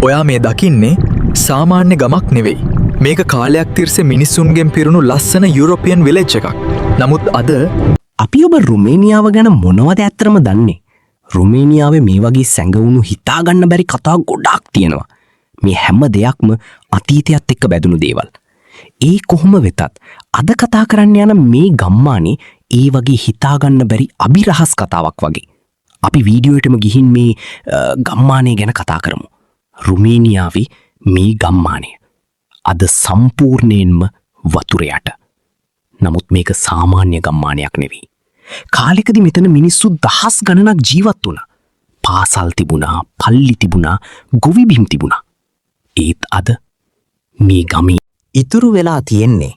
ඔයා මේ දකින්නේ සාමාන්‍ය ගමක් නෙවෙයි. මේක කාලයක් තිස්සේ මිනිස්සුන්ගෙන් පිරුණු ලස්සන යුරෝපියන් විලේජ් එකක්. නමුත් අද අපි ඔබ රුමේනියාව ගැන මොනවද ඇත්තරම දන්නේ? රුමේනියාවේ මේ වගේ සැඟවුණු හිතාගන්න බැරි කතා ගොඩාක් තියෙනවා. මේ හැම දෙයක්ම අතීතයත් එක්ක බැඳුණු දේවල්. ඒ කොහොම වෙතත් අද කතා කරන්න යන මේ ගම්මානේ ඒ වගේ හිතාගන්න බැරි අභිරහස් කතාවක් වගේ. අපි වීඩියෝටම ගිහින් මේ ගම්මානේ ගැන කතා කරමු. රුමේනියාවේ මේ ගම්මානය අද සම්පූර්ණයෙන්ම වතුර යට. නමුත් මේක සාමාන්‍ය ගම්මානයක් නෙවෙයි. කාලෙකදී මෙතන මිනිස්සු දහස් ගණනක් ජීවත් වුණා. පාසල් තිබුණා, පල්ලි තිබුණා, ගොවි බිම් තිබුණා. ඒත් අද මේ ගමේ ඉතුරු වෙලා තියෙන්නේ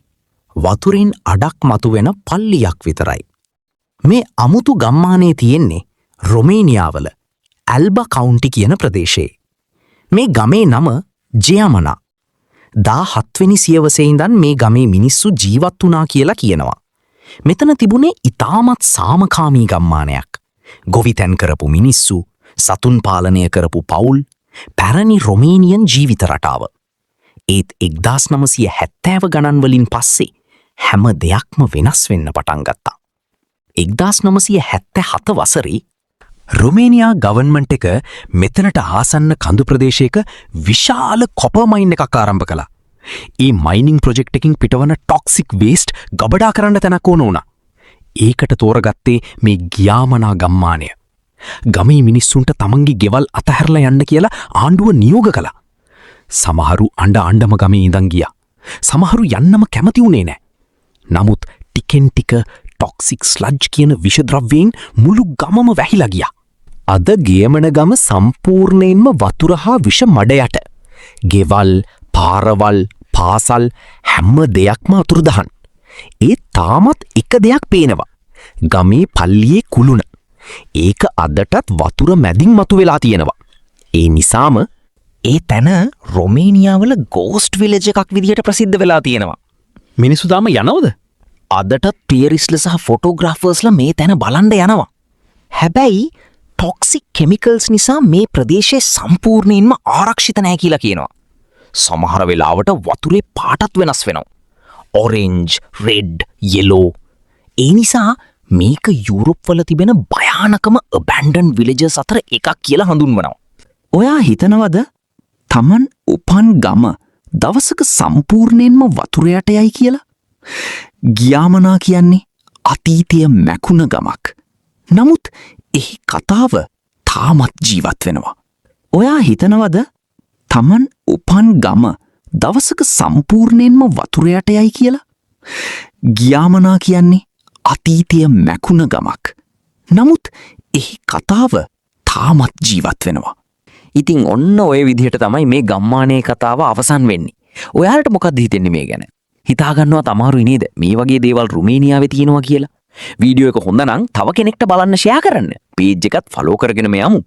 වතුරින් අඩක් මතුවෙන පල්ලියක් විතරයි. මේ අමුතු ගම්මානේ තියෙන්නේ රොමේනියාවල ඇල්බා කවුන්ටි කියන ප්‍රදේශයේ. මේ ගමේ නම ජයමනා. 17 වෙනි සියවසේ ඉඳන් මේ ගමේ මිනිස්සු ජීවත් වුණා කියලා කියනවා. මෙතන තිබුණේ ඉතාමත් සාමකාමී ගම්මානයක්. ගොවිතැන් කරපු මිනිස්සු, සතුන් පාලනය කරපු පවුල්, පැරණි රොමේනියන් ජීවිත රටාව. ඒත් 1970 ගණන් වලින් පස්සේ හැම දෙයක්ම වෙනස් වෙන්න පටන් ගත්තා. 1977 වසරේ රුමේනියා ගවර්න්මන්ට් එක මෙතනට ආසන්න කඳු ප්‍රදේශයක විශාල කොපර් මයින් එකක් ආරම්භ කළා. ඒ මයිනින් ප්‍රොජෙක්ට් එකකින් පිටවන ටොක්සික් වේස්ට් ගබඩා කරන්න තැනක් ඕන වුණා. ඒකට තෝරගත්තේ මේ ගියාමනා ගම්මානය. ගමේ මිනිස්සුන්ට තමන්ගේ ගෙවල් අතහැරලා යන්න කියලා ආණ්ඩුව නියෝග කළා. සමහරු අඬම ගමේ ඉඳන් ගියා. සමහරු යන්නම කැමති වුණේ නැහැ. නමුත් ටිකෙන් ටික ටොක්සික් ස්ලජ් කියන විෂද්‍රව්‍යයෙන් මුළු ගමම වැහිලා ගියා. අද ගියමන ගම සම්පූර්ණයෙන්ම වතුර හා විෂ මඩ යට. ගෙවල්, පාරවල්, පාසල් හැම දෙයක්ම අතුරුදහන්. ඒ තාමත් එක දෙයක් පේනවා. ගමේ පල්ලියේ කුළුණ. ඒක අදටත් වතුර මැදින් මතුවෙලා තියෙනවා. ඒ නිසාම ඒ තැන රොමේනියාවල ගෝස්ට් විලේජ් එකක් විදිහට ප්‍රසිද්ධ වෙලා තියෙනවා. මිනිස්සු තාම යනවද? අදටත් ටියරිස්ට්ලා සහ ෆොටෝග්‍රාෆර්ස්ලා මේ තැන බලන්න යනවා. හැබැයි ටොක්සික් කෙමිකල්ස් නිසා මේ ප්‍රදේශය සම්පූර්ණයෙන්ම ආරක්ෂිත නැහැ කියලා කියනවා. සමහර වෙලාවට වතුරේ පාටත් වෙනස් වෙනවා. Orange, red, යෙලෝ. ඒ නිසා මේක යුරෝප් වල තිබෙන භයානකම ඇබැන්ඩන් විලේජස් අතර එකක් කියලා හඳුන්වනවා. ඔයා හිතනවද තමන් උපන් ගම දවසක සම්පූර්ණයෙන්ම වතුර යට යයි කියලා? ගියාමනා කියන්නේ අතීතය මැකුණ ගමක්. නමුත් එහි කතාව තාමත් ජීවත් වෙනවා. ඔයා හිතනවද තමන් උපන් ගම දවසක සම්පූර්ණයෙන්ම වතුර යට යයි කියලා? ගියාමනා කියන්නේ අතීතය මැකුණ ගමක්. නමුත් එහි කතාව තාමත් ජීවත් වෙනවා. ඉතින් ඔන්න ඔය විදිහට තමයි මේ ගම්මානයේ කතාව අවසන් වෙන්නේ. ඔයාලට මොකක්ද හිතෙන්නේ මේ ගැන? හිතාගන්නවත් අමාරුයි නේද මේ වගේ දේවල් රුමේනියාවේ තියෙනවා කියලා? වීඩියෝ එක හොඳ නම් තව කෙනෙක්ට බලන්න ෂෙයා කරන්න. පේජ් එකත් ෆලෝ කරගෙනම යමු.